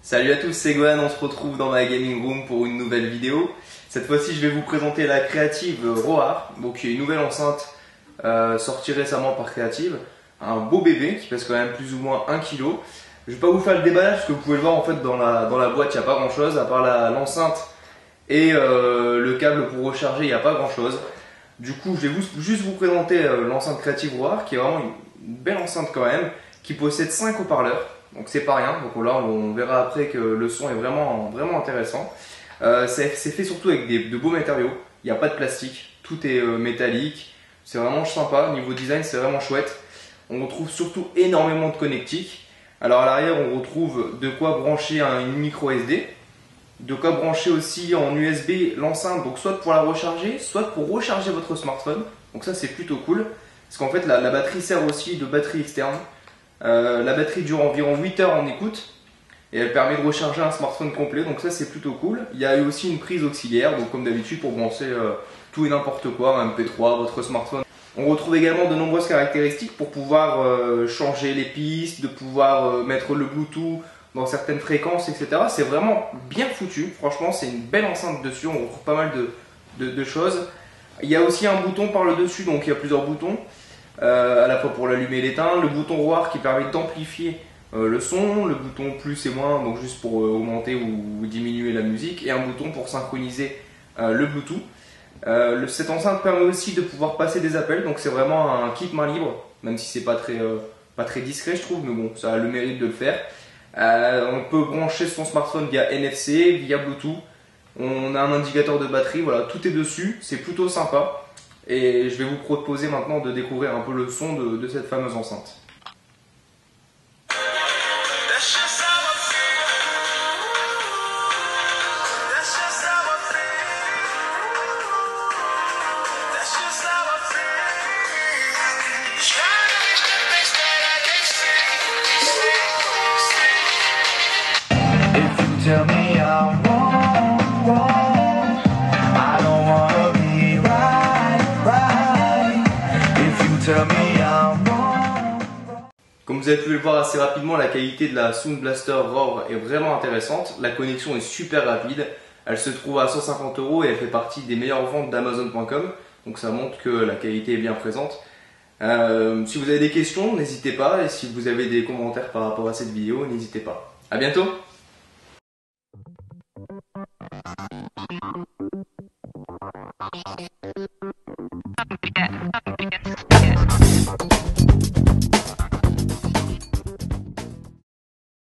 Salut à tous, c'est Gohan, on se retrouve dans ma gaming room pour une nouvelle vidéo. Cette fois-ci, je vais vous présenter la Creative Roar, donc une nouvelle enceinte sortie récemment par Creative. Un beau bébé qui pèse quand même plus ou moins 1 kg. Je vais pas vous faire le déballage parce que vous pouvez le voir en fait dans la boîte, il n'y a pas grand chose à part l'enceinte et le câble pour recharger, il n'y a pas grand chose. Du coup, je vais juste vous présenter l'enceinte Creative Roar qui est vraiment une belle enceinte quand même, qui possède 5 haut-parleurs. Donc c'est pas rien, donc là on verra après que le son est vraiment intéressant. C'est fait surtout avec de beaux matériaux, il n'y a pas de plastique, tout est métallique, c'est vraiment sympa, niveau design c'est vraiment chouette. On retrouve surtout énormément de connectiques. Alors à l'arrière on retrouve de quoi brancher une micro SD, de quoi brancher aussi en USB l'enceinte, donc soit pour la recharger, soit pour recharger votre smartphone. Donc ça c'est plutôt cool, parce qu'en fait la batterie sert aussi de batterie externe. La batterie dure environ 8 heures en écoute et elle permet de recharger un smartphone complet, donc ça c'est plutôt cool. Il y a eu aussi une prise auxiliaire, donc comme d'habitude pour brancher tout et n'importe quoi, un MP3, votre smartphone. On retrouve également de nombreuses caractéristiques pour pouvoir changer les pistes, de pouvoir mettre le Bluetooth dans certaines fréquences, etc. C'est vraiment bien foutu, franchement c'est une belle enceinte dessus, on retrouve pas mal de choses. Il y a aussi un bouton par le dessus, donc il y a plusieurs boutons. À la fois pour l'allumer et l'éteindre, le bouton Roar qui permet d'amplifier le son, le bouton plus et moins, donc juste pour augmenter ou diminuer la musique, et un bouton pour synchroniser le Bluetooth. Cette enceinte permet aussi de pouvoir passer des appels, donc c'est vraiment un kit main libre, même si c'est pas très discret je trouve, mais bon, ça a le mérite de le faire. On peut brancher son smartphone via NFC, via Bluetooth, on a un indicateur de batterie, voilà, tout est dessus, c'est plutôt sympa. Et je vais vous proposer maintenant de découvrir un peu le son de cette fameuse enceinte. Comme vous avez pu le voir assez rapidement, la qualité de la Sound Blaster Roar est vraiment intéressante. La connexion est super rapide. Elle se trouve à 150 € et elle fait partie des meilleures ventes d'Amazon.com. Donc ça montre que la qualité est bien présente. Si vous avez des questions, n'hésitez pas. Et si vous avez des commentaires par rapport à cette vidéo, n'hésitez pas. À bientôt!